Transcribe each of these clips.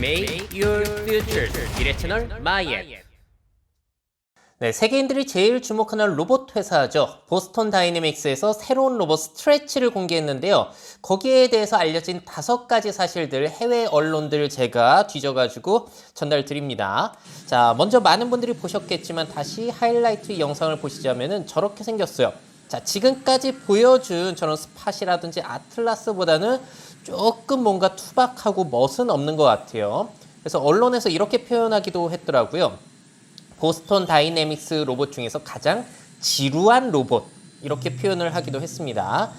Make your future. 미래 채널 마이앤. 네, 세계인들이 제일 주목하는 로봇 회사죠. 보스턴 다이내믹스에서 새로운 로봇 스트레치를 공개했는데요. 거기에 대해서 알려진 5가지 사실들 해외 언론들 제가 뒤져가지고 전달드립니다. 자, 먼저 많은 분들이 보셨겠지만 다시 하이라이트 영상을 보시자면은 저렇게 생겼어요. 자, 지금까지 보여준 저런 스팟이라든지 아틀라스보다는 조금 뭔가 투박하고 멋은 없는 것 같아요. 그래서 언론에서 이렇게 표현하기도 했더라고요. 보스턴 다이내믹스 로봇 중에서 가장 지루한 로봇, 이렇게 표현을 하기도 했습니다.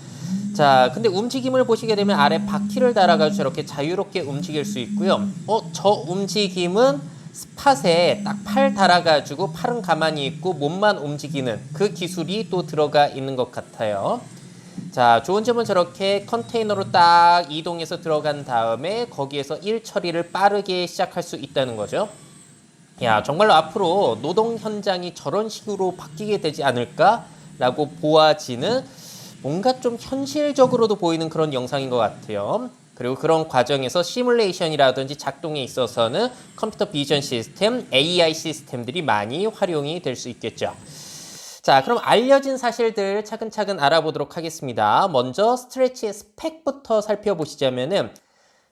자, 근데 움직임을 보시게 되면 아래 바퀴를 달아가지고 저렇게 자유롭게 움직일 수 있고요. 저 움직임은 스팟에 딱 팔 달아가지고 팔은 가만히 있고 몸만 움직이는 그 기술이 또 들어가 있는 것 같아요. 자, 좋은 점은 저렇게 컨테이너로 딱 이동해서 들어간 다음에 거기에서 일 처리를 빠르게 시작할 수 있다는 거죠. 야, 정말로 앞으로 노동 현장이 저런 식으로 바뀌게 되지 않을까라고 보아지는 뭔가 좀 현실적으로도 보이는 그런 영상인 것 같아요. 그리고 그런 과정에서 시뮬레이션이라든지 작동에 있어서는 컴퓨터 비전 시스템, AI 시스템들이 많이 활용이 될 수 있겠죠. 자, 그럼 알려진 사실들 차근차근 알아보도록 하겠습니다. 먼저 스트레치의 스펙부터 살펴보시자면은,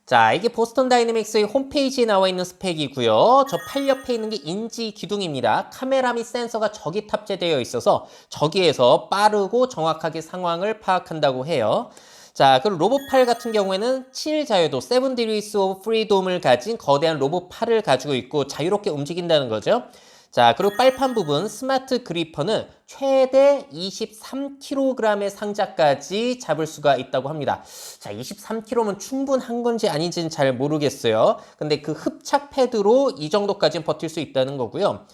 자, 이게 보스턴 다이내믹스의 홈페이지에 나와 있는 스펙이고요. 저 팔 옆에 있는 게 인지 기둥입니다. 카메라 및 센서가 저기 탑재되어 있어서 저기에서 빠르고 정확하게 상황을 파악한다고 해요. 자, 그리고 로봇 팔 같은 경우에는 7자유도, 7 degrees of freedom을 가진 거대한 로봇 팔을 가지고 있고 자유롭게 움직인다는 거죠. 자, 그리고 빨판 부분 스마트 그리퍼는 최대 23kg의 상자까지 잡을 수가 있다고 합니다. 자, 23kg면 충분한 건지 아닌지는 잘 모르겠어요. 근데 그 흡착 패드로 이 정도까지는 버틸 수 있다는 거고요.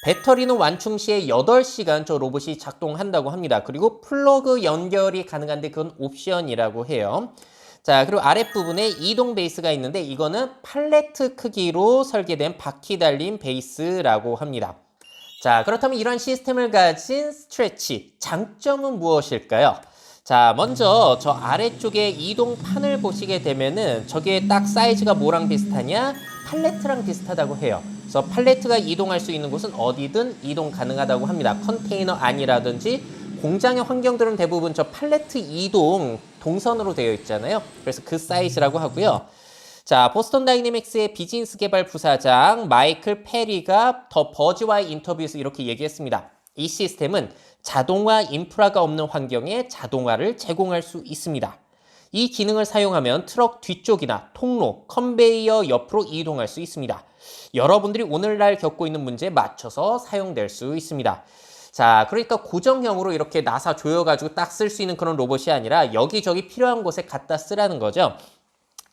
배터리는 완충 시에 8시간 저 로봇이 작동한다고 합니다. 그리고 플러그 연결이 가능한데 그건 옵션이라고 해요. 자, 그리고 아랫부분에 이동 베이스가 있는데 이거는 팔레트 크기로 설계된 바퀴 달린 베이스라고 합니다. 자, 그렇다면 이런 시스템을 가진 스트레치, 장점은 무엇일까요? 자, 먼저 저 아래쪽에 이동판을 보시게 되면은 저게 딱 사이즈가 뭐랑 비슷하냐? 팔레트랑 비슷하다고 해요. 그래서 팔레트가 이동할 수 있는 곳은 어디든 이동 가능하다고 합니다. 컨테이너 안이라든지 공장의 환경들은 대부분 저 팔레트 이동 동선으로 되어 있잖아요. 그래서 그 사이즈라고 하고요. 자, 보스턴 다이내믹스의 비즈니스 개발 부사장 마이클 페리가 더 버즈와의 인터뷰에서 이렇게 얘기했습니다. 이 시스템은 자동화 인프라가 없는 환경에 자동화를 제공할 수 있습니다. 이 기능을 사용하면 트럭 뒤쪽이나 통로, 컨베이어 옆으로 이동할 수 있습니다. 여러분들이 오늘날 겪고 있는 문제에 맞춰서 사용될 수 있습니다. 자, 그러니까 고정형으로 이렇게 나사 조여가지고 딱 쓸 수 있는 그런 로봇이 아니라 여기저기 필요한 곳에 갖다 쓰라는 거죠.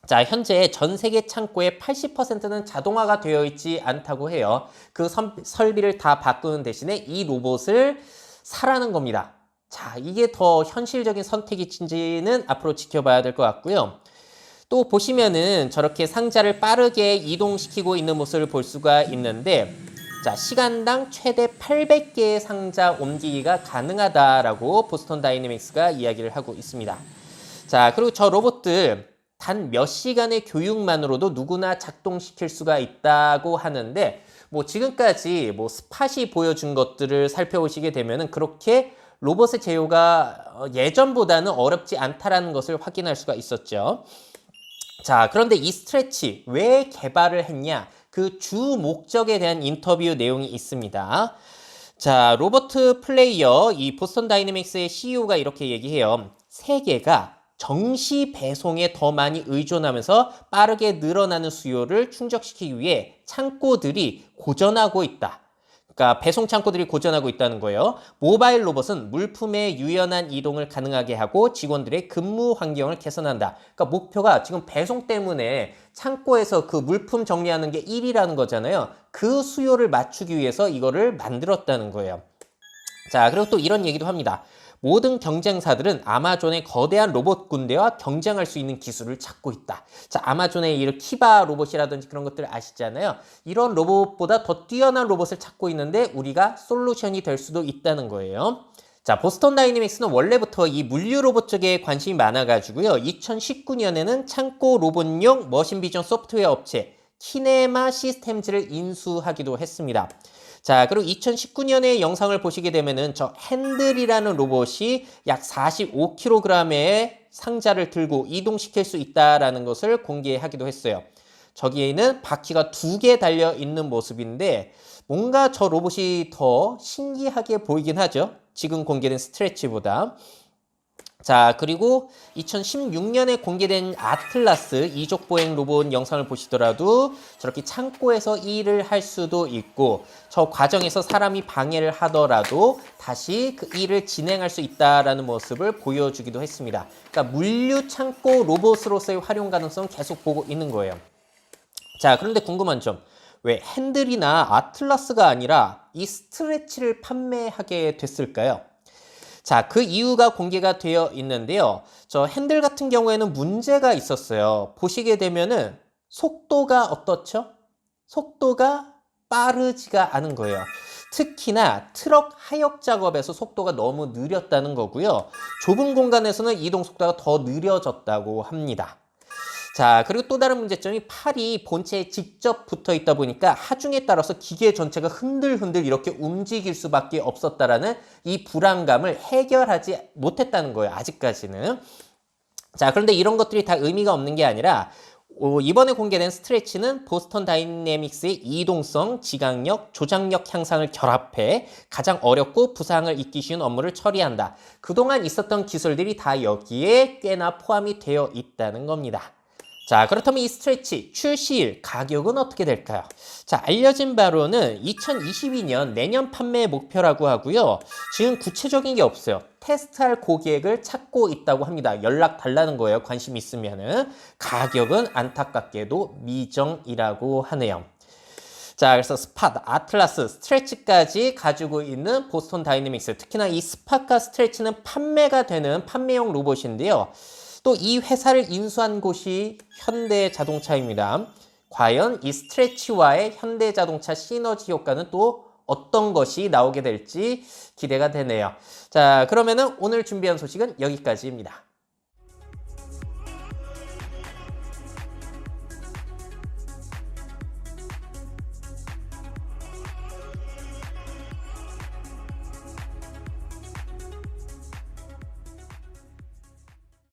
자, 현재 전 세계 창고의 80%는 자동화가 되어 있지 않다고 해요. 그 설비를 다 바꾸는 대신에 이 로봇을 사라는 겁니다. 자, 이게 더 현실적인 선택인지는 앞으로 지켜봐야 될 것 같고요. 또 보시면은 저렇게 상자를 빠르게 이동시키고 있는 모습을 볼 수가 있는데, 자, 시간당 최대 800개의 상자 옮기기가 가능하다라고 보스턴 다이내믹스가 이야기를 하고 있습니다. 자, 그리고 저 로봇들 단 몇 시간의 교육만으로도 누구나 작동시킬 수가 있다고 하는데, 뭐 지금까지 뭐 스팟이 보여준 것들을 살펴보시게 되면은 그렇게 로봇의 제어가 예전보다는 어렵지 않다라는 것을 확인할 수가 있었죠. 자, 그런데 이 스트레치 왜 개발을 했냐? 그 주 목적에 대한 인터뷰 내용이 있습니다. 자, 로버트 플레이어, 이 보스턴 다이내믹스의 CEO가 이렇게 얘기해요. 세계가 정시 배송에 더 많이 의존하면서 빠르게 늘어나는 수요를 충족시키기 위해 창고들이 고전하고 있다. 그러니까 배송 창고들이 고전하고 있다는 거예요. 모바일 로봇은 물품의 유연한 이동을 가능하게 하고 직원들의 근무 환경을 개선한다. 그러니까 목표가 지금 배송 때문에 창고에서 그 물품 정리하는 게 일이라는 거잖아요. 그 수요를 맞추기 위해서 이거를 만들었다는 거예요. 자, 그리고 또 이런 얘기도 합니다. 모든 경쟁사들은 아마존의 거대한 로봇 군대와 경쟁할 수 있는 기술을 찾고 있다. 자, 아마존의 이 키바 로봇이라든지 그런 것들 아시잖아요. 이런 로봇보다 더 뛰어난 로봇을 찾고 있는데 우리가 솔루션이 될 수도 있다는 거예요. 자, 보스턴 다이내믹스는 원래부터 이 물류 로봇 쪽에 관심이 많아가지고요. 2019년에는 창고 로봇용 머신 비전 소프트웨어 업체 키네마 시스템즈를 인수하기도 했습니다. 자, 그리고 2019년에 영상을 보시게 되면은 저 핸들이라는 로봇이 약 45kg의 상자를 들고 이동시킬 수 있다라는 것을 공개하기도 했어요. 저기에는 바퀴가 2개 달려 있는 모습인데 뭔가 저 로봇이 더 신기하게 보이긴 하죠. 지금 공개된 스트레치보다. 자, 그리고 2016년에 공개된 아틀라스 이족 보행 로봇 영상을 보시더라도 저렇게 창고에서 일을 할 수도 있고 저 과정에서 사람이 방해를 하더라도 다시 그 일을 진행할 수 있다라는 모습을 보여주기도 했습니다. 그러니까 물류 창고 로봇으로서의 활용 가능성 계속 보고 있는 거예요. 자, 그런데 궁금한 점. 왜 핸들이나 아틀라스가 아니라 이 스트레치를 판매하게 됐을까요? 자, 그 이유가 공개가 되어 있는데요. 저 핸들 같은 경우에는 문제가 있었어요. 보시게 되면은 속도가 어떻죠? 속도가 빠르지가 않은 거예요. 특히나 트럭 하역 작업에서 속도가 너무 느렸다는 거고요. 좁은 공간에서는 이동 속도가 더 느려졌다고 합니다. 자, 그리고 또 다른 문제점이 팔이 본체에 직접 붙어 있다 보니까 하중에 따라서 기계 전체가 흔들흔들 이렇게 움직일 수밖에 없었다라는 이 불안감을 해결하지 못했다는 거예요. 아직까지는. 자, 그런데 이런 것들이 다 의미가 없는 게 아니라 이번에 공개된 스트레치는 보스턴 다이내믹스의 이동성, 지각력, 조작력 향상을 결합해 가장 어렵고 부상을 입기 쉬운 업무를 처리한다. 그동안 있었던 기술들이 다 여기에 꽤나 포함이 되어 있다는 겁니다. 자, 그렇다면 이 스트레치 출시일 가격은 어떻게 될까요? 자, 알려진 바로는 2022년 내년 판매 목표라고 하고요. 지금 구체적인 게 없어요. 테스트할 고객을 찾고 있다고 합니다. 연락 달라는 거예요. 관심 있으면은. 가격은 안타깝게도 미정이라고 하네요. 자, 그래서 스팟, 아틀라스, 스트레치까지 가지고 있는 보스턴 다이내믹스. 특히나 이 스팟과 스트레치는 판매가 되는 판매용 로봇인데요. 또 이 회사를 인수한 곳이 현대자동차입니다. 과연 이 스트레치와의 현대자동차 시너지 효과는 또 어떤 것이 나오게 될지 기대가 되네요. 자, 그러면은 오늘 준비한 소식은 여기까지입니다.